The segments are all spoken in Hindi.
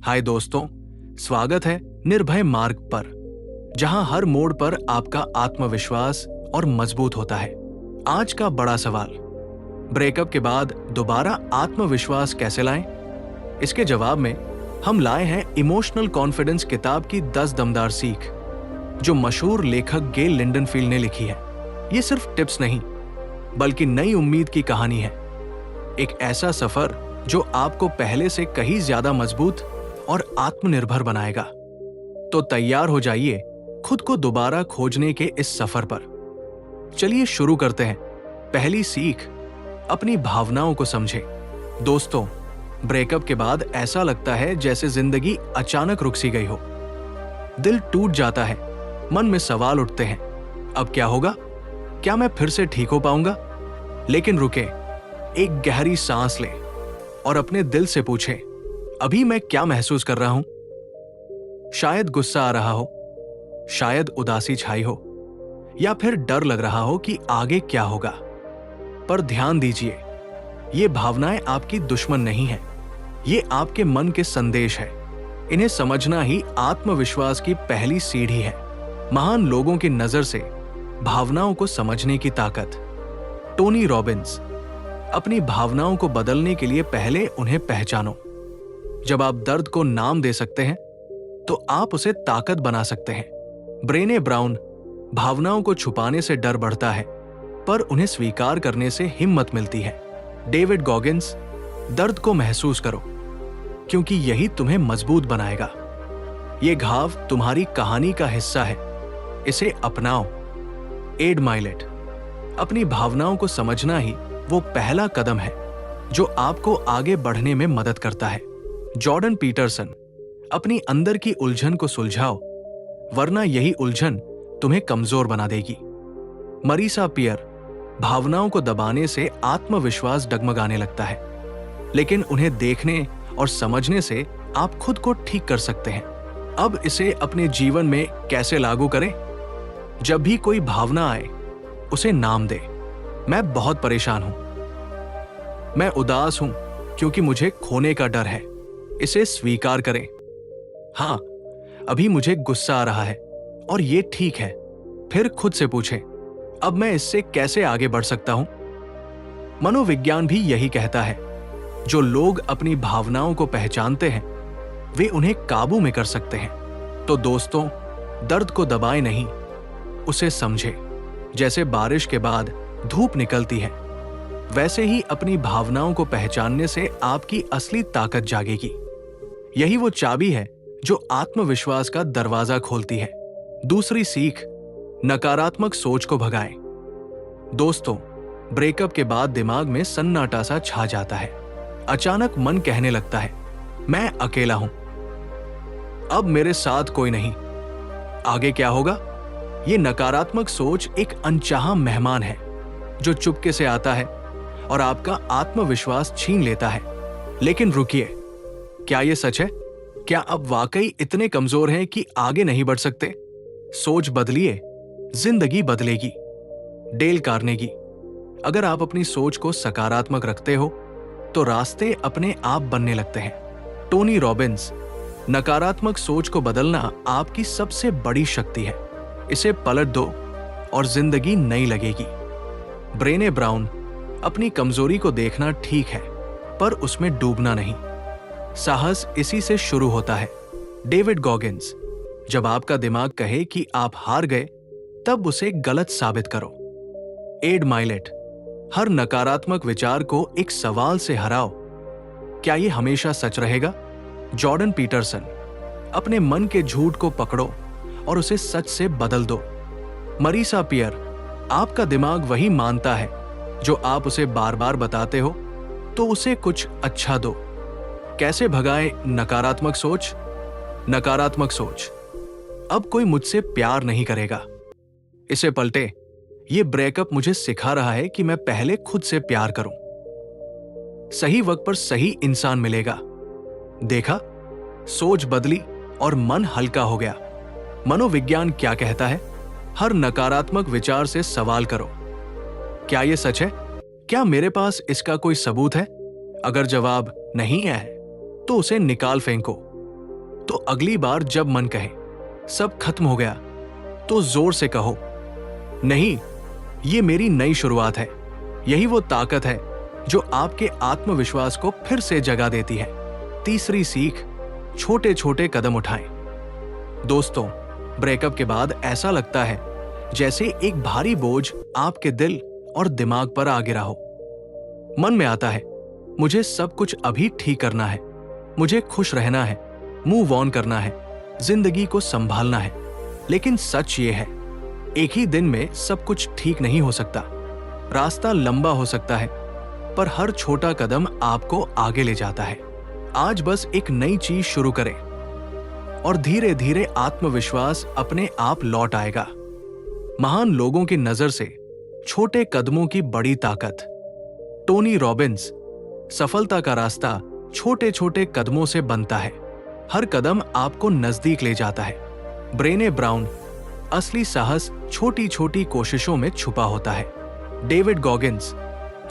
हाय दोस्तों, स्वागत है निर्भय मार्ग पर, जहां हर मोड़ पर आपका आत्मविश्वास और मजबूत होता है। आज का बड़ा सवाल, ब्रेकअप के बाद दोबारा आत्मविश्वास कैसे लाएं? इसके जवाब में हम लाए हैं इमोशनल कॉन्फिडेंस किताब की 10 दमदार सीख, जो मशहूर लेखक गेल लिंडनफील्ड ने लिखी है। ये सिर्फ टिप्स नहीं, बल्कि नई उम्मीद की कहानी है। एक ऐसा सफर जो आपको पहले से कहीं ज्यादा मजबूत और आत्मनिर्भर बनाएगा। तो तैयार हो जाइए खुद को दोबारा खोजने के इस सफर पर। चलिए शुरू करते हैं। पहली सीख, अपनी भावनाओं को समझें। दोस्तों, ब्रेकअप के बाद ऐसा लगता है जैसे जिंदगी अचानक रुक सी गई हो। दिल टूट जाता है, मन में सवाल उठते हैं, अब क्या होगा? क्या मैं फिर से ठीक हो पाऊंगा? लेकिन रुके, एक गहरी सांस लें और अपने दिल से पूछें, अभी मैं क्या महसूस कर रहा हूं? शायद गुस्सा आ रहा हो, शायद उदासी छाई हो, या फिर डर लग रहा हो कि आगे क्या होगा। पर ध्यान दीजिए, ये भावनाएं आपकी दुश्मन नहीं है, ये आपके मन के संदेश है। इन्हें समझना ही आत्मविश्वास की पहली सीढ़ी है। महान लोगों की नजर से भावनाओं को समझने की ताकत। टोनी रॉबिन्स, अपनी भावनाओं को बदलने के लिए पहले उन्हें पहचानो। जब आप दर्द को नाम दे सकते हैं, तो आप उसे ताकत बना सकते हैं। ब्रेने ब्राउन, भावनाओं को छुपाने से डर बढ़ता है, पर उन्हें स्वीकार करने से हिम्मत मिलती है। डेविड गॉगिंस, दर्द को महसूस करो, क्योंकि यही तुम्हें मजबूत बनाएगा। ये घाव तुम्हारी कहानी का हिस्सा है, इसे अपनाओ। एड माइलेट, अपनी भावनाओं को समझना ही वो पहला कदम है जो आपको आगे बढ़ने में मदद करता है। जॉर्डन पीटरसन, अपनी अंदर की उलझन को सुलझाओ, वरना यही उलझन तुम्हें कमजोर बना देगी। मरीसा पियर, भावनाओं को दबाने से आत्मविश्वास डगमगाने लगता है, लेकिन उन्हें देखने और समझने से आप खुद को ठीक कर सकते हैं। अब इसे अपने जीवन में कैसे लागू करें? जब भी कोई भावना आए, उसे नाम दे। मैं बहुत परेशान हूं, मैं उदास हूं क्योंकि मुझे खोने का डर है। इसे स्वीकार करें। हां, अभी मुझे गुस्सा आ रहा है और ये ठीक है। फिर खुद से पूछें, अब मैं इससे कैसे आगे बढ़ सकता हूं? मनोविज्ञान भी यही कहता है, जो लोग अपनी भावनाओं को पहचानते हैं, वे उन्हें काबू में कर सकते हैं। तो दोस्तों, दर्द को दबाए नहीं, उसे समझे। जैसे बारिश के बाद धूप निकलती है, वैसे ही अपनी भावनाओं को पहचानने से आपकी असली ताकत जागेगी। यही वो चाबी है जो आत्मविश्वास का दरवाजा खोलती है। दूसरी सीख, नकारात्मक सोच को भगाएं। दोस्तों, ब्रेकअप के बाद दिमाग में सन्नाटा सा छा जाता है। अचानक मन कहने लगता है, मैं अकेला हूं, अब मेरे साथ कोई नहीं, आगे क्या होगा? ये नकारात्मक सोच एक अनचाहा मेहमान है जो चुपके से आता है और आपका आत्मविश्वास छीन लेता है। लेकिन रुकिए, क्या यह सच है? क्या अब वाकई इतने कमजोर हैं कि आगे नहीं बढ़ सकते? सोच बदलिए, जिंदगी बदलेगी। डेल कार्नेगी, अगर आप अपनी सोच को सकारात्मक रखते हो, तो रास्ते अपने आप बनने लगते हैं। टोनी रॉबिन्स, नकारात्मक सोच को बदलना आपकी सबसे बड़ी शक्ति है। इसे पलट दो और जिंदगी नई लगेगी। ब्रेने ब्राउन, अपनी कमजोरी को देखना ठीक है, पर उसमें डूबना नहीं। साहस इसी से शुरू होता है। डेविड गॉगिंस, जब आपका दिमाग कहे कि आप हार गए, तब उसे गलत साबित करो। एड माइलेट, हर नकारात्मक विचार को एक सवाल से हराओ, क्या यह हमेशा सच रहेगा? जॉर्डन पीटरसन, अपने मन के झूठ को पकड़ो और उसे सच से बदल दो। मरीसा पियर, आपका दिमाग वही मानता है जो आप उसे बार बार बताते हो, तो उसे कुछ अच्छा दो। कैसे भगाए नकारात्मक सोच? नकारात्मक सोच, अब कोई मुझसे प्यार नहीं करेगा। इसे पलटे, ये ब्रेकअप मुझे सिखा रहा है कि मैं पहले खुद से प्यार करूं। सही वक्त पर सही इंसान मिलेगा। देखा, सोच बदली और मन हल्का हो गया। मनोविज्ञान क्या कहता है? हर नकारात्मक विचार से सवाल करो, क्या यह सच है? क्या मेरे पास इसका कोई सबूत है? अगर जवाब नहीं है, तो उसे निकाल फेंको। तो अगली बार जब मन कहे सब खत्म हो गया, तो जोर से कहो, नहीं, ये मेरी नई शुरुआत है। यही वो ताकत है जो आपके आत्मविश्वास को फिर से जगा देती है। तीसरी सीख, छोटे छोटे कदम उठाएं। दोस्तों, ब्रेकअप के बाद ऐसा लगता है जैसे एक भारी बोझ आपके दिल और दिमाग पर आ गिरा हो। मन में आता है, मुझे सब कुछ अभी ठीक करना है, मुझे खुश रहना है, मूव ऑन करना है, जिंदगी को संभालना है। लेकिन सच ये है, एक ही दिन में सब कुछ ठीक नहीं हो सकता। रास्ता लंबा हो सकता है, पर हर छोटा कदम आपको आगे ले जाता है। आज बस एक नई चीज शुरू करें और धीरे धीरे आत्मविश्वास अपने आप लौट आएगा। महान लोगों की नजर से छोटे कदमों की बड़ी ताकत। टोनी रॉबिन्स, सफलता का रास्ता छोटे छोटे कदमों से बनता है। हर कदम आपको नजदीक ले जाता है। ब्रेने ब्राउन, असली साहस छोटी छोटी कोशिशों में छुपा होता है। डेविड गॉगिंस,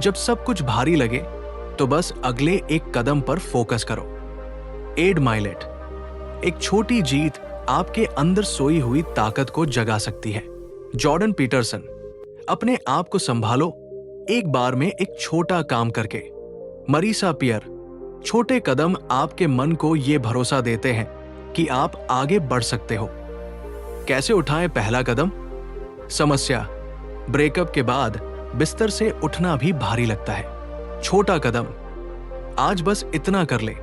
जब सब कुछ भारी लगे तो बस अगले एक कदम पर फोकस करो। एड माइलेट, एक छोटी जीत आपके अंदर सोई हुई ताकत को जगा सकती है। जॉर्डन पीटरसन, अपने आप को संभालो एक बार में एक छोटा काम करके। मरीसा पियर, छोटे कदम आपके मन को यह भरोसा देते हैं कि आप आगे बढ़ सकते हो। कैसे उठाएं पहला कदम? समस्या, ब्रेकअप के बाद बिस्तर से उठना भी भारी लगता है। छोटा कदम, आज बस इतना कर ले,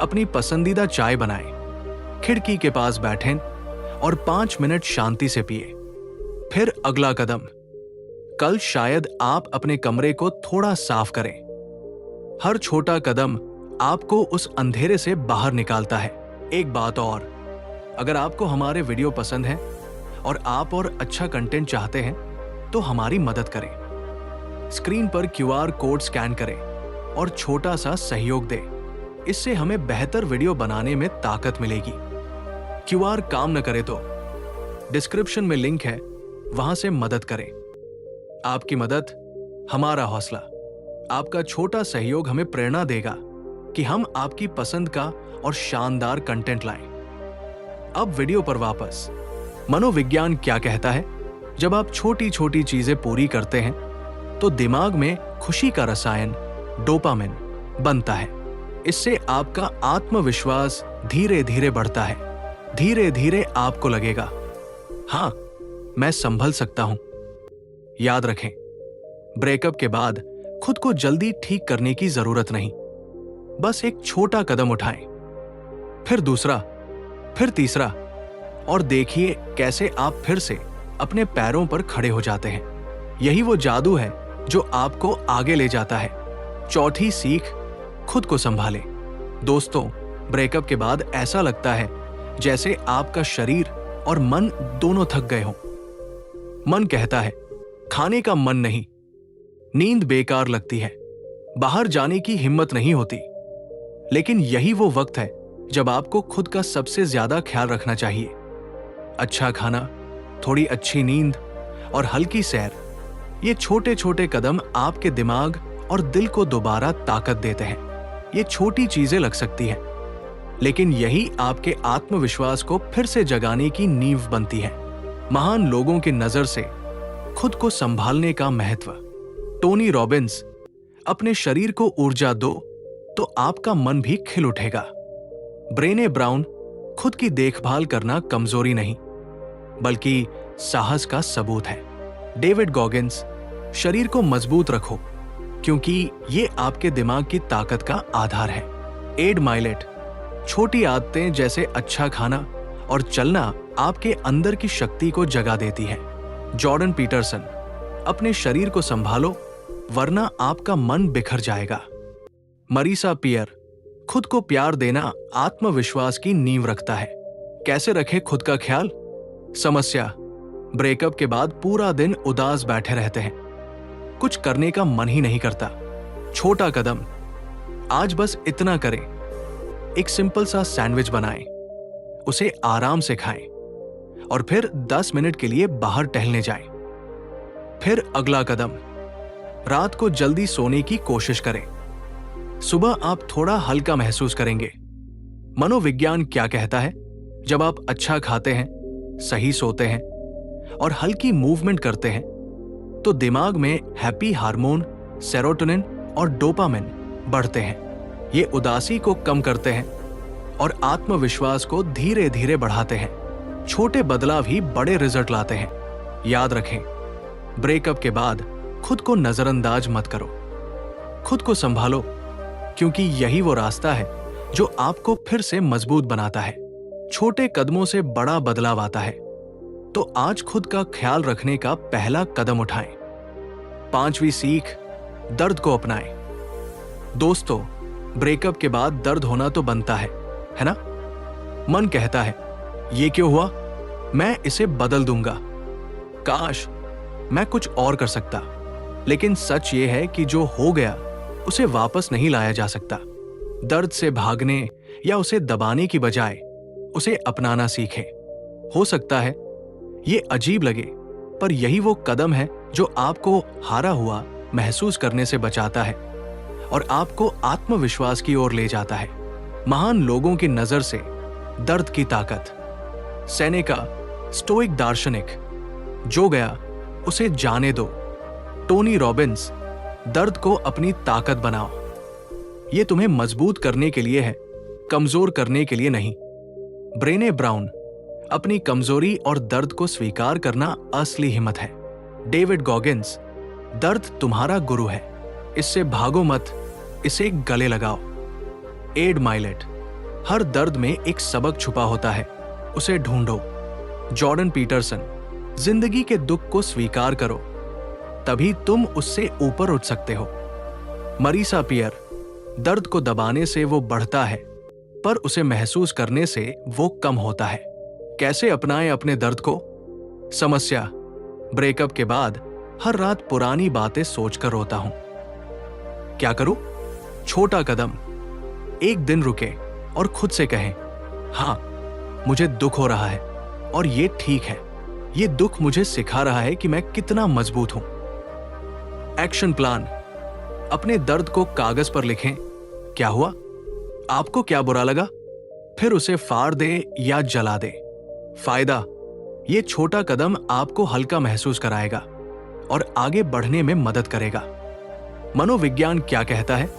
अपनी पसंदीदा चाय बनाएं, खिड़की के पास बैठें और 5 मिनट शांति से पिए। फिर अगला कदम, कल शायद आप अपने कमरे को थोड़ा साफ करें। हर छोटा कदम आपको उस अंधेरे से बाहर निकालता है। एक बात और, अगर आपको हमारे वीडियो पसंद है और आप और अच्छा कंटेंट चाहते हैं तो हमारी मदद करें। स्क्रीन पर QR कोड स्कैन करें और छोटा सा सहयोग दें। इससे हमें बेहतर वीडियो बनाने में ताकत मिलेगी। QR काम न करे तो डिस्क्रिप्शन में लिंक है, वहां से मदद करें। आपकी मदद हमारा हौसला। आपका छोटा सहयोग हमें प्रेरणा देगा कि हम आपकी पसंद का और शानदार कंटेंट लाएं। अब वीडियो पर वापस। मनोविज्ञान क्या कहता है? जब आप छोटी छोटी चीजें पूरी करते हैं तो दिमाग में खुशी का रसायन डोपामिन बनता है। इससे आपका आत्मविश्वास धीरे धीरे बढ़ता है। धीरे धीरे आपको लगेगा, हाँ, मैं संभल सकता हूं। याद रखें, ब्रेकअप के बाद खुद को जल्दी ठीक करने की जरूरत नहीं। बस एक छोटा कदम उठाएं, फिर दूसरा, फिर तीसरा, और देखिए कैसे आप फिर से अपने पैरों पर खड़े हो जाते हैं। यही वो जादू है जो आपको आगे ले जाता है। चौथी सीख, खुद को संभालें। दोस्तों, ब्रेकअप के बाद ऐसा लगता है जैसे आपका शरीर और मन दोनों थक गए हों। मन कहता है, खाने का मन नहीं, नींद बेकार लगती है, बाहर जाने की हिम्मत नहीं होती। लेकिन यही वो वक्त है जब आपको खुद का सबसे ज्यादा ख्याल रखना चाहिए। अच्छा खाना, थोड़ी अच्छी नींद और हल्की सैर, ये छोटे छोटे कदम आपके दिमाग और दिल को दोबारा ताकत देते हैं। ये छोटी चीजें लग सकती हैं, लेकिन यही आपके आत्मविश्वास को फिर से जगाने की नींव बनती है। महान लोगों की नजर से खुद को संभालने का महत्व। टोनी रॉबिन्स, अपने शरीर को ऊर्जा दो तो आपका मन भी खिल उठेगा। ब्रेने ब्राउन, खुद की देखभाल करना कमजोरी नहीं बल्कि साहस का सबूत है। डेविड गॉगिंस, शरीर को मजबूत रखो क्योंकि ये आपके दिमाग की ताकत का आधार है। एड माइलेट, छोटी आदतें जैसे अच्छा खाना और चलना आपके अंदर की शक्ति को जगा देती है। जॉर्डन पीटरसन, अपने शरीर को संभालो वरना आपका मन बिखर जाएगा। मरीसा पियर, खुद को प्यार देना आत्मविश्वास की नींव रखता है। कैसे रखें खुद का ख्याल? समस्या, ब्रेकअप के बाद पूरा दिन उदास बैठे रहते हैं, कुछ करने का मन ही नहीं करता। छोटा कदम, आज बस इतना करें, एक सिंपल सा सैंडविच बनाएं, उसे आराम से खाएं और फिर 10 मिनट के लिए बाहर टहलने जाएं। फिर अगला कदम, रात को जल्दी सोने की कोशिश करें। सुबह आप थोड़ा हल्का महसूस करेंगे। मनोविज्ञान क्या कहता है? जब आप अच्छा खाते हैं, सही सोते हैं और हल्की मूवमेंट करते हैं तो दिमाग में हैप्पी हार्मोन सेरोटोनिन और डोपामिन बढ़ते हैं। ये उदासी को कम करते हैं और आत्मविश्वास को धीरे धीरे बढ़ाते हैं। छोटे बदलाव ही बड़े रिजल्ट लाते हैं। याद रखें, ब्रेकअप के बाद खुद को नजरअंदाज मत करो। खुद को संभालो, क्योंकि यही वो रास्ता है जो आपको फिर से मजबूत बनाता है। छोटे कदमों से बड़ा बदलाव आता है। तो आज खुद का ख्याल रखने का पहला कदम उठाएं। 5वीं सीख, दर्द को अपनाएं। दोस्तों, ब्रेकअप के बाद दर्द होना तो बनता है ना? मन कहता है, ये क्यों हुआ? मैं इसे बदल दूंगा। काश मैं कुछ और कर सकता। लेकिन सच ये है कि जो हो गया उसे वापस नहीं लाया जा सकता। दर्द से भागने या उसे दबाने की बजाय उसे अपनाना सीखें। हो सकता है ये अजीब लगे, पर यही वो कदम है जो आपको हारा हुआ महसूस करने से बचाता है और आपको आत्मविश्वास की ओर ले जाता है। महान लोगों की नजर से दर्द की ताकत। सेनेका, स्टोइक दार्शनिक। जो गया उसे जाने दो। टोनी रॉबिन्स, दर्द को अपनी ताकत बनाओ। ये तुम्हें मजबूत करने के लिए है, कमजोर करने के लिए नहीं। ब्रेने ब्राउन, अपनी कमजोरी और दर्द को स्वीकार करना असली हिम्मत है। डेविड गॉगिंस, दर्द तुम्हारा गुरु है, इससे भागो मत, इसे गले लगाओ। एड माइलेट, हर दर्द में एक सबक छुपा होता है, उसे ढूंढो। जॉर्डन पीटरसन, जिंदगी के दुख को स्वीकार करो, तभी तुम उससे ऊपर उठ सकते हो। मरीसा पियर, दर्द को दबाने से वो बढ़ता है, पर उसे महसूस करने से वो कम होता है। कैसे अपनाएं अपने दर्द को? समस्या, ब्रेकअप के बाद हर रात पुरानी बातें सोचकर रोता हूं। क्या करूं? छोटा कदम, एक दिन रुके और खुद से कहें, हां, मुझे दुख हो रहा है और ये ठीक है। ये दुख मुझे सिखा रहा है कि मैं कितना मजबूत हूं। एक्शन प्लान, अपने दर्द को कागज पर लिखें। क्या हुआ? आपको क्या बुरा लगा? फिर उसे फाड़ दे या जला दे। फायदा, ये छोटा कदम आपको हल्का महसूस कराएगा और आगे बढ़ने में मदद करेगा। मनोविज्ञान क्या कहता है?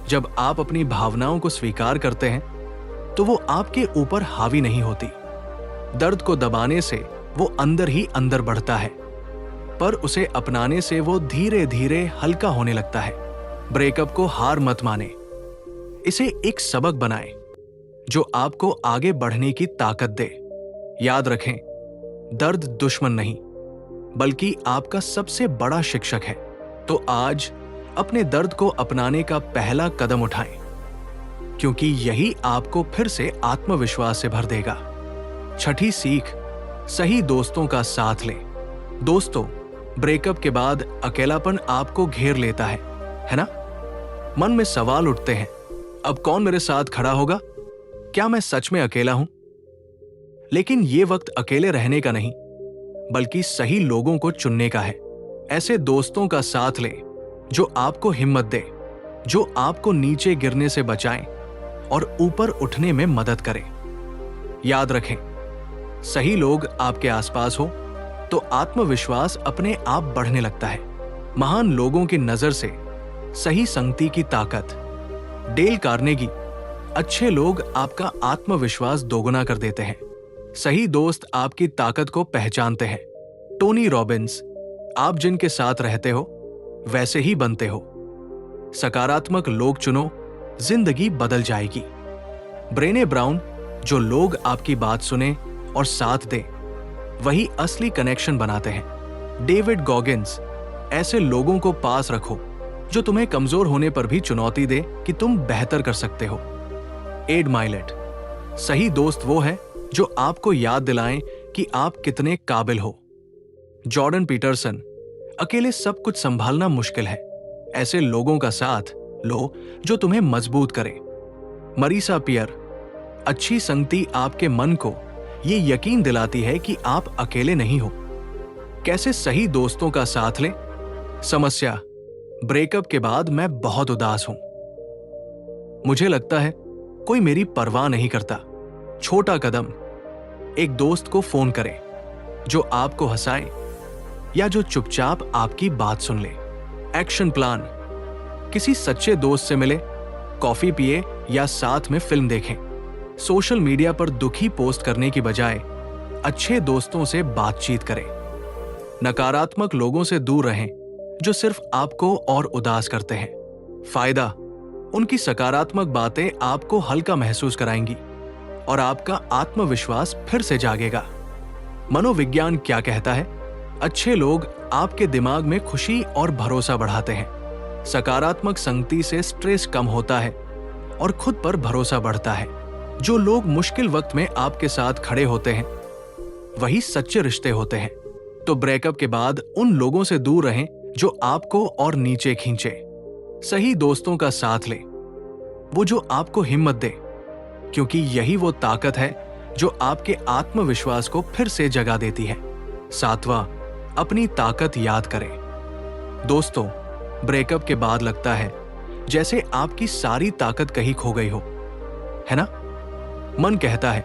जब आप अपनी भावनाओं को स्वीकार करते हैं तो वो आपके ऊपर हावी नहीं होती। दर्द को दबाने से वो अंदर ही अंदर बढ़ता है, पर उसे अपनाने से वो धीरे धीरे हल्का होने लगता है। ब्रेकअप को हार मत माने, इसे एक सबक बनाएं जो आपको आगे बढ़ने की ताकत दे। याद रखें, दर्द दुश्मन नहीं, बल्कि आपका सबसे बड़ा शिक्षक है। तो आज अपने दर्द को अपनाने का पहला कदम उठाएं, क्योंकि यही आपको फिर से आत्मविश्वास से भर देगा। 6ठी सीख, सही दोस्तों का साथ लें। दोस्तों, ब्रेकअप के बाद अकेलापन आपको घेर लेता है ना? मन में सवाल उठते हैं, अब कौन मेरे साथ खड़ा होगा? क्या मैं सच में अकेला हूं? लेकिन ये वक्त अकेले रहने का नहीं, बल्कि सही लोगों को चुनने का है। ऐसे दोस्तों का साथ लें जो आपको हिम्मत दे, जो आपको नीचे गिरने से बचाएं और ऊपर उठने में मदद करें। याद रखें, सही लोग आपके आसपास हो तो आत्मविश्वास अपने आप बढ़ने लगता है। महान लोगों की नजर से सही संगति की ताकत। डेल कार्नेगी, अच्छे लोग आपका आत्मविश्वास दोगुना कर देते हैं। सही दोस्त आपकी ताकत को पहचानते हैं। टोनी रॉबिन्स, आप जिनके साथ रहते हो वैसे ही बनते हो। सकारात्मक लोग चुनो, जिंदगी बदल जाएगी। ब्रेने ब्राउन, जो लोग आपकी बात सुने और साथ दें, वही असली कनेक्शन बनाते हैं। डेविड गॉगिंस, ऐसे लोगों को पास रखो जो तुम्हें कमजोर होने पर भी चुनौती दे कि तुम बेहतर कर सकते हो। एड माइलेट, सही दोस्त वो है जो आपको याद दिलाएं कि आप कितने काबिल हो। जॉर्डन पीटरसन, अकेले सब कुछ संभालना मुश्किल है, ऐसे लोगों का साथ लो जो तुम्हें मजबूत करे। मरीसा पियर, अच्छी संगति आपके मन को ये यकीन दिलाती है कि आप अकेले नहीं हो। कैसे सही दोस्तों का साथ लें? समस्या, ब्रेकअप के बाद मैं बहुत उदास हूं। मुझे लगता है कोई मेरी परवाह नहीं करता। छोटा कदम, एक दोस्त को फोन करें जो आपको हंसाए या जो चुपचाप आपकी बात सुन ले। एक्शन प्लान, किसी सच्चे दोस्त से मिले, कॉफी पिए या साथ में फिल्म देखें। सोशल मीडिया पर दुखी पोस्ट करने की बजाय अच्छे दोस्तों से बातचीत करें। नकारात्मक लोगों से दूर रहें जो सिर्फ आपको और उदास करते हैं। फायदा, उनकी सकारात्मक बातें आपको हल्का महसूस कराएंगी और आपका आत्मविश्वास फिर से जागेगा। मनोविज्ञान क्या कहता है? अच्छे लोग आपके दिमाग में खुशी और भरोसा बढ़ाते हैं। सकारात्मक संगति से स्ट्रेस कम होता है और खुद पर भरोसा बढ़ता है। जो लोग मुश्किल वक्त में आपके साथ खड़े होते हैं वही सच्चे रिश्ते होते हैं। तो ब्रेकअप के बाद उन लोगों से दूर रहें जो आपको और नीचे खींचे। सही दोस्तों का साथ लें, वो जो आपको हिम्मत दे, क्योंकि यही वो ताकत है जो आपके आत्मविश्वास को फिर से जगा देती है। सातवां, अपनी ताकत याद करें। दोस्तों, ब्रेकअप के बाद लगता है जैसे आपकी सारी ताकत कहीं खो गई हो, है ना? मन कहता है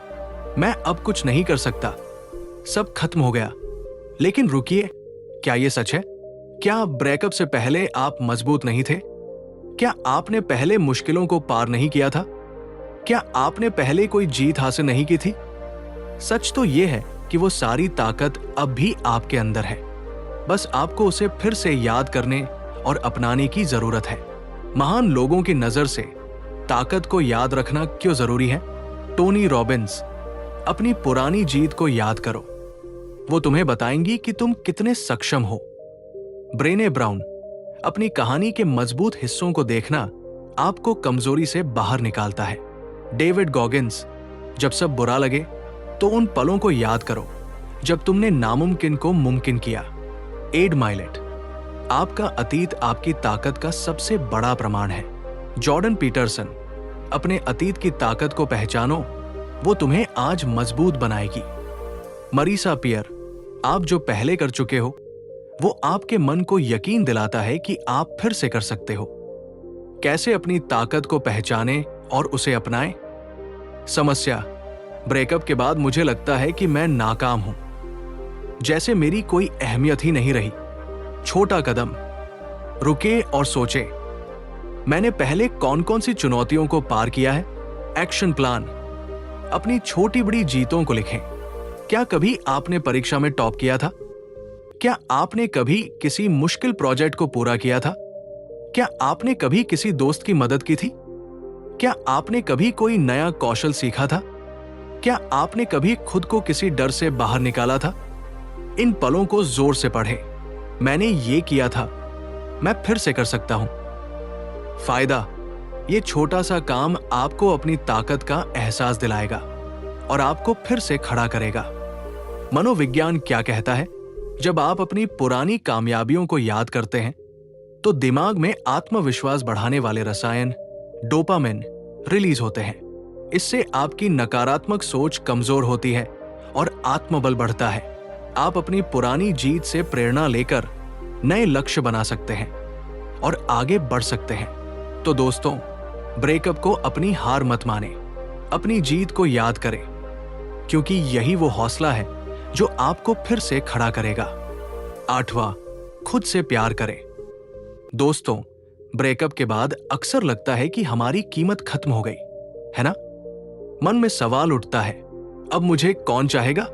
मैं अब कुछ नहीं कर सकता, सब खत्म हो गया। लेकिन रुकिए, क्या ये सच है? क्या ब्रेकअप से पहले आप मजबूत नहीं थे? क्या आपने पहले मुश्किलों को पार नहीं किया था? क्या आपने पहले कोई जीत हासिल नहीं की थी? सच तो यह है कि वो सारी ताकत अब भी आपके अंदर है। बस आपको उसे फिर से याद करने और अपनाने की जरूरत है। महान लोगों की नजर से ताकत को याद रखना क्यों जरूरी है? टोनी रॉबिन्स, अपनी पुरानी जीत को याद करो, वो तुम्हें बताएंगी कि तुम कितने सक्षम हो। ब्रेने ब्राउन, अपनी कहानी के मजबूत हिस्सों को देखना आपको कमजोरी से बाहर निकालता है। डेविड गॉगिंस, जब सब बुरा लगे तो उन पलों को याद करो जब तुमने नामुमकिन को मुमकिन किया। एड माइलेट, आपका अतीत आपकी ताकत का सबसे बड़ा प्रमाण है। जॉर्डन पीटरसन, अपने अतीत की ताकत को पहचानो, वो तुम्हें आज मजबूत बनाएगी। मरीसा पियर, आप जो पहले कर चुके हो वो आपके मन को यकीन दिलाता है कि आप फिर से कर सकते हो। कैसे अपनी ताकत को पहचानें और उसे अपनाएं? समस्या, ब्रेकअप के बाद मुझे लगता है कि मैं नाकाम हूं, जैसे मेरी कोई अहमियत ही नहीं रही। छोटा कदम, रुके और सोचे, मैंने पहले कौन कौन सी चुनौतियों को पार किया है। एक्शन प्लान, अपनी छोटी बड़ी जीतों को लिखें। क्या कभी आपने परीक्षा में टॉप किया था? क्या आपने कभी किसी मुश्किल प्रोजेक्ट को पूरा किया था? क्या आपने कभी किसी दोस्त की मदद की थी? क्या आपने कभी कोई नया कौशल सीखा था? क्या आपने कभी खुद को किसी डर से बाहर निकाला था? इन पलों को जोर से पढ़ें। मैंने ये किया था, मैं फिर से कर सकता हूं। फायदा, ये छोटा सा काम आपको अपनी ताकत का एहसास दिलाएगा और आपको फिर से खड़ा करेगा। मनोविज्ञान क्या कहता है? जब आप अपनी पुरानी कामयाबियों को याद करते हैं तो दिमाग में आत्मविश्वास बढ़ाने वाले रसायन डोपामिन रिलीज होते हैं। इससे आपकी नकारात्मक सोच कमजोर होती है और आत्मबल बढ़ता है। आप अपनी पुरानी जीत से प्रेरणा लेकर नए लक्ष्य बना सकते हैं और आगे बढ़ सकते हैं। तो दोस्तों, ब्रेकअप को अपनी हार मत माने, अपनी जीत को याद करें, क्योंकि यही वो हौसला है जो आपको फिर से खड़ा करेगा। आठवां, खुद से प्यार करें। दोस्तों, ब्रेकअप के बाद अक्सर लगता है कि हमारी कीमत खत्म हो गई, है ना? मन में सवाल उठता है, अब मुझे कौन चाहेगा?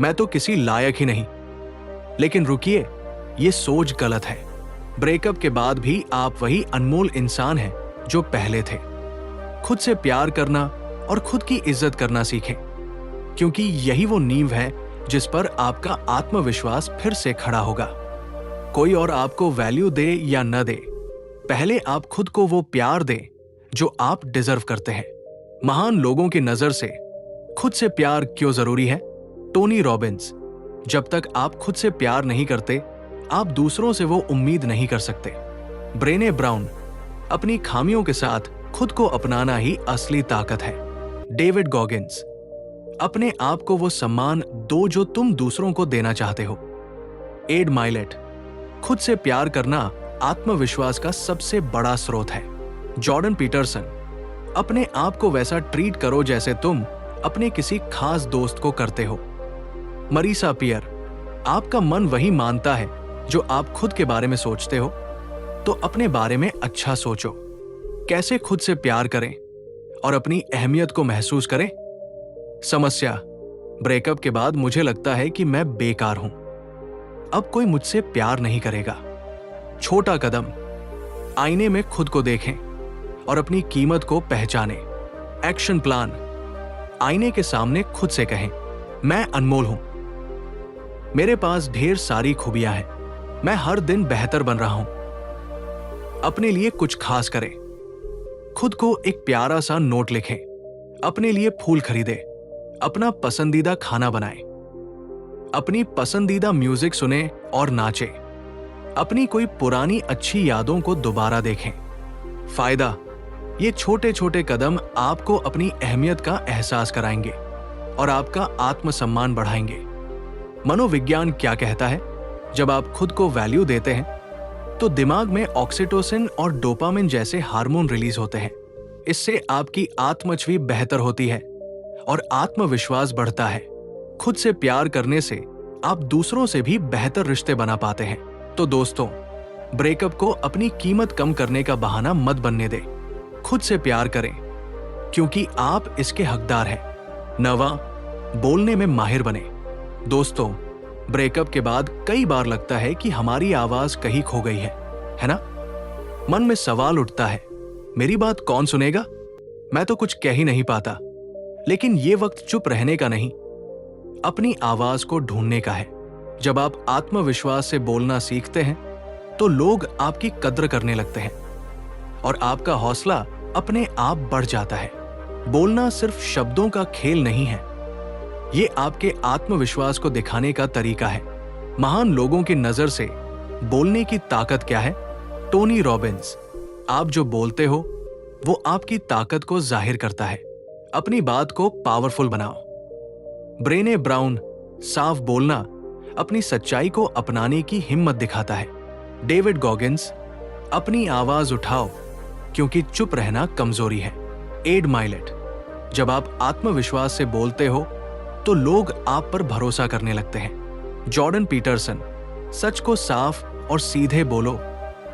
मैं तो किसी लायक ही नहीं। लेकिन रुकिए, ये सोच गलत है। ब्रेकअप के बाद भी आप वही अनमोल इंसान हैं जो पहले थे। खुद से प्यार करना और खुद की इज्जत करना सीखें, क्योंकि यही वो नींव है जिस पर आपका आत्मविश्वास फिर से खड़ा होगा। कोई और आपको वैल्यू दे या न दे, पहले आप खुद को वो प्यार दें जो आप डिजर्व करते हैं। महान लोगों की नजर से खुद से प्यार क्यों जरूरी है? टोनी रॉबिन्स, जब तक आप खुद से प्यार नहीं करते, आप दूसरों से वो उम्मीद नहीं कर सकते। ब्रेने ब्राउन, अपनी खामियों के साथ खुद को अपनाना ही असली ताकत है। डेविड गॉगिंस, अपने आप को वो सम्मान दो जो तुम दूसरों को देना चाहते हो। एड माइलेट, खुद से प्यार करना आत्मविश्वास का सबसे बड़ा स्रोत है। जॉर्डन पीटरसन, अपने आप को वैसा ट्रीट करो जैसे तुम अपने किसी खास दोस्त को करते हो। मरीसा पियर, आपका मन वही मानता है जो आप खुद के बारे में सोचते हो, तो अपने बारे में अच्छा सोचो। कैसे खुद से प्यार करें और अपनी अहमियत को महसूस करें। समस्या, ब्रेकअप के बाद मुझे लगता है कि मैं बेकार हूं, अब कोई मुझसे प्यार नहीं करेगा। छोटा कदम, आईने में खुद को देखें और अपनी कीमत को पहचानें। एक्शन प्लान, आईने के सामने खुद से कहें, मैं अनमोल हूं, मेरे पास ढेर सारी खूबियां हैं, मैं हर दिन बेहतर बन रहा हूं। अपने लिए कुछ खास करें, खुद को एक प्यारा सा नोट लिखें, अपने लिए फूल खरीदें, अपना पसंदीदा खाना बनाएं, अपनी पसंदीदा म्यूजिक सुने और नाचें, अपनी कोई पुरानी अच्छी यादों को दोबारा देखें। फायदा, ये छोटे छोटे कदम आपको अपनी अहमियत का एहसास कराएंगे और आपका आत्मसम्मान बढ़ाएंगे। मनोविज्ञान क्या कहता है, जब आप खुद को वैल्यू देते हैं तो दिमाग में ऑक्सीटोसिन और डोपामिन जैसे हार्मोन रिलीज होते हैं। इससे आपकी आत्मछवि बेहतर होती है और आत्मविश्वास बढ़ता है। खुद से प्यार करने से आप दूसरों से भी बेहतर रिश्ते बना पाते हैं। तो दोस्तों, ब्रेकअप को अपनी कीमत कम करने का बहाना मत बनने दें। खुद से प्यार करें क्योंकि आप इसके हकदार हैं। नवा, बोलने में माहिर बने। दोस्तों, ब्रेकअप के बाद कई बार लगता है कि हमारी आवाज कहीं खो गई है ना? मन में सवाल उठता है, मेरी बात कौन सुनेगा? मैं तो कुछ कह ही नहीं पाता। लेकिन ये वक्त चुप रहने का नहीं, अपनी आवाज को ढूंढने का है। जब आप आत्मविश्वास से बोलना सीखते हैं तो लोग आपकी कद्र करने लगते हैं और आपका हौसला अपने आप बढ़ जाता है। बोलना सिर्फ शब्दों का खेल नहीं है, ये आपके आत्मविश्वास को दिखाने का तरीका है। महान लोगों की नजर से बोलने की ताकत क्या है? टोनी रॉबिन्स, आप जो बोलते हो वो आपकी ताकत को जाहिर करता है। अपनी बात को पावरफुल बनाओ। ब्रेने ब्राउन, साफ बोलना अपनी सच्चाई को अपनाने की हिम्मत दिखाता है। डेविड गॉगिंस, अपनी आवाज उठाओ क्योंकि चुप रहना कमजोरी है। एड माइलेट, जब आप आत्मविश्वास से बोलते हो तो लोग आप पर भरोसा करने लगते हैं। जॉर्डन पीटरसन, सच को साफ और सीधे बोलो,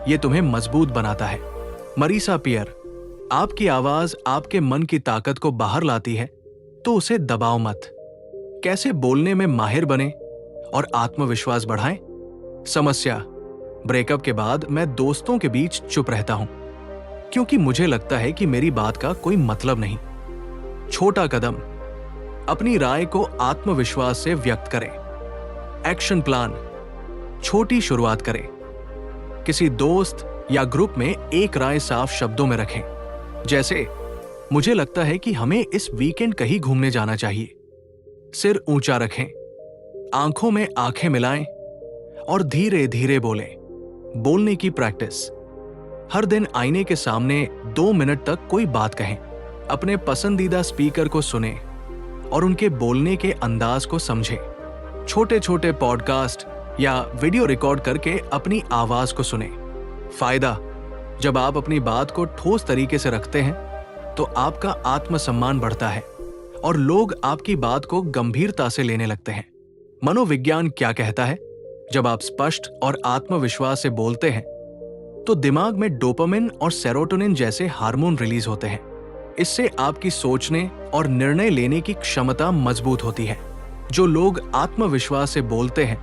ये तुम्हें मजबूत बनाता है। मरीसा पियर, आपकी आवाज आपके मन की ताकत को बाहर लाती है, तो उसे दबाओ मत। कैसे बोलने में माहिर बने और आत्मविश्वास बढ़ाएं। समस्या, ब्रेकअप के बाद मैं दोस्तों के बीच चुप रहता हूं क्योंकि मुझे लगता है कि मेरी बात का कोई मतलब नहीं। छोटा कदम, अपनी राय को आत्मविश्वास से व्यक्त करें। एक्शन प्लान, छोटी शुरुआत करें। किसी दोस्त या ग्रुप में एक राय साफ शब्दों में रखें, जैसे मुझे लगता है कि हमें इस वीकेंड कहीं घूमने जाना चाहिए। सिर ऊंचा रखें, आंखों में आंखें मिलाएं और धीरे धीरे बोलें। बोलने की प्रैक्टिस, हर दिन आईने के सामने 2 मिनट तक कोई बात कहें। अपने पसंदीदा स्पीकर को सुने और उनके बोलने के अंदाज को समझें। छोटे छोटे पॉडकास्ट या वीडियो रिकॉर्ड करके अपनी आवाज को सुने। फायदा, जब आप अपनी बात को ठोस तरीके से रखते हैं तो आपका आत्मसम्मान बढ़ता है और लोग आपकी बात को गंभीरता से लेने लगते हैं। मनोविज्ञान क्या कहता है, जब आप स्पष्ट और आत्मविश्वास से बोलते हैं तो दिमाग में डोपामिन और सेरोटोनिन जैसे हार्मोन रिलीज होते हैं। इससे आपकी सोचने और निर्णय लेने की क्षमता मजबूत होती है। जो लोग आत्मविश्वास से बोलते हैं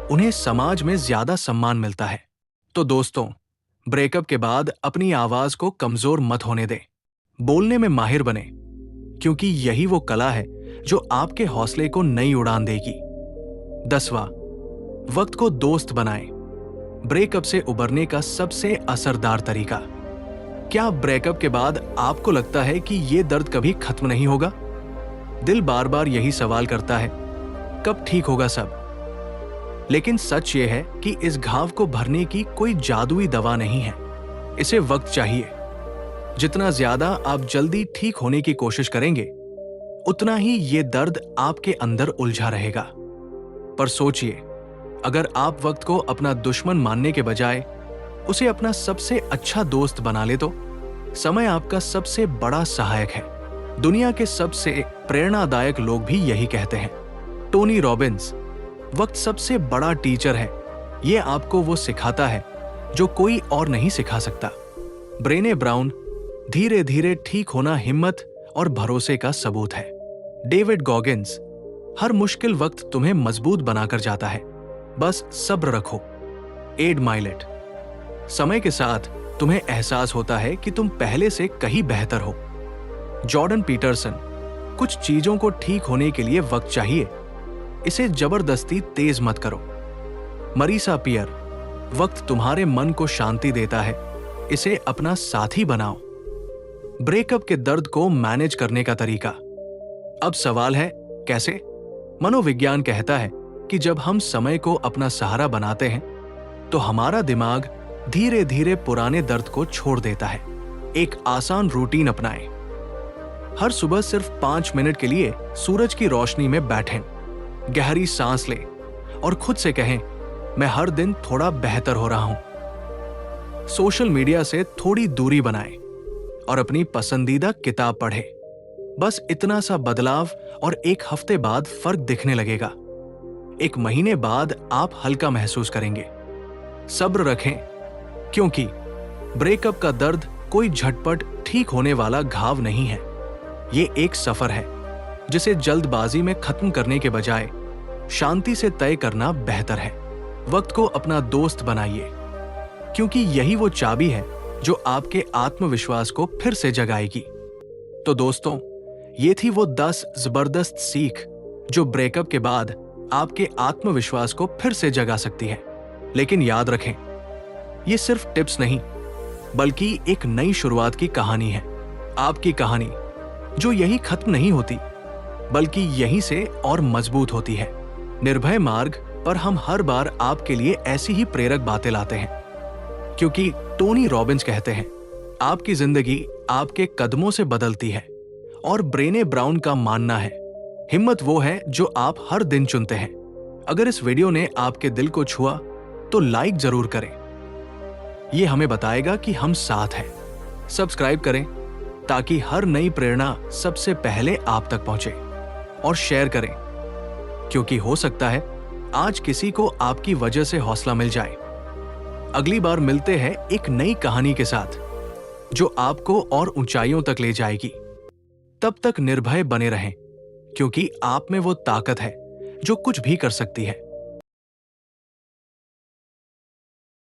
उन्हें समाज में ज्यादा सम्मान मिलता है। तो दोस्तों, ब्रेकअप के बाद अपनी आवाज को कमजोर मत होने दें। बोलने में माहिर बने क्योंकि यही वो कला है जो आपके हौसले को नई उड़ान देगी। 10वां, वक्त को दोस्त बनाएं। ब्रेकअप से उबरने का सबसे असरदार तरीका। क्या ब्रेकअप के बाद आपको लगता है कि ये दर्द कभी खत्म नहीं होगा? दिल बार बार यही सवाल करता है, कब ठीक होगा सब? लेकिन सच ये है कि इस घाव को भरने की कोई जादुई दवा नहीं है। इसे वक्त चाहिए। जितना ज्यादा आप जल्दी ठीक होने की कोशिश करेंगे, उतना ही ये दर्द आपके अंदर उलझा रहेगा। पर सोचिए, अगर आप वक्त को अपना दुश्मन मानने के बजाय उसे अपना सबसे अच्छा दोस्त बना ले तो समय आपका सबसे बड़ा सहायक है। दुनिया के सबसे प्रेरणादायक लोग भी यही कहते हैं। टोनी रॉबिन्स, वक्त सबसे बड़ा टीचर है। ये आपको वो सिखाता है जो कोई और नहीं सिखा सकता। ब्रेने ब्राउन, धीरे धीरे ठीक होना हिम्मत और भरोसे का सबूत है। डेविड गॉगिंस, हर मुश्किल वक्त तुम्हें मजबूत बनाकर जाता है, बस सब्र रखो। एड माइलेट, समय के साथ तुम्हें एहसास होता है कि तुम पहले से कहीं बेहतर हो। जॉर्डन पीटरसन, कुछ चीजों को ठीक होने के लिए वक्त चाहिए, इसे जबरदस्ती तेज मत करो। मरीसा पियर, वक्त तुम्हारे मन को शांति देता है, इसे अपना साथी बनाओ। ब्रेकअप के दर्द को मैनेज करने का तरीका। अब सवाल है कैसे? मनोविज्ञान कहता है कि जब हम समय को अपना सहारा बनाते हैं तो हमारा दिमाग धीरे धीरे पुराने दर्द को छोड़ देता है। एक आसान रूटीन अपनाएं। हर सुबह सिर्फ 5 मिनट के लिए सूरज की रोशनी में बैठें, गहरी सांस लें और खुद से कहें, मैं हर दिन थोड़ा बेहतर हो रहा हूं। सोशल मीडिया से थोड़ी दूरी बनाएं और अपनी पसंदीदा किताब पढ़ें। बस इतना सा बदलाव और एक हफ्ते बाद फर्क दिखने लगेगा। 1 महीने बाद आप हल्का महसूस करेंगे। सब्र रखें, क्योंकि ब्रेकअप का दर्द कोई झटपट ठीक होने वाला घाव नहीं है। ये एक सफर है जिसे जल्दबाजी में खत्म करने के बजाय शांति से तय करना बेहतर है। वक्त को अपना दोस्त बनाइए, क्योंकि यही वो चाबी है जो आपके आत्मविश्वास को फिर से जगाएगी। तो दोस्तों, ये थी वो 10 जबरदस्त सीख जो ब्रेकअप के बाद आपके आत्मविश्वास को फिर से जगा सकती है। लेकिन याद रखें, ये सिर्फ टिप्स नहीं, बल्कि एक नई शुरुआत की कहानी है। आपकी कहानी जो यही खत्म नहीं होती, बल्कि यहीं से और मजबूत होती है। निर्भय मार्ग पर हम हर बार आपके लिए ऐसी ही प्रेरक बातें लाते हैं, क्योंकि टोनी रॉबिन्स कहते हैं, आपकी जिंदगी आपके कदमों से बदलती है। और ब्रेने ब्राउन का मानना है, हिम्मत वो है जो आप हर दिन चुनते हैं। अगर इस वीडियो ने आपके दिल को छुआ तो लाइक जरूर करें, ये हमें बताएगा कि हम साथ हैं। सब्सक्राइब करें ताकि हर नई प्रेरणा सबसे पहले आप तक पहुंचे, और शेयर करें, क्योंकि हो सकता है आज किसी को आपकी वजह से हौसला मिल जाए। अगली बार मिलते हैं एक नई कहानी के साथ जो आपको और ऊंचाइयों तक ले जाएगी। तब तक निर्भय बने रहें, क्योंकि आप में वो ताकत है जो कुछ भी कर सकती है।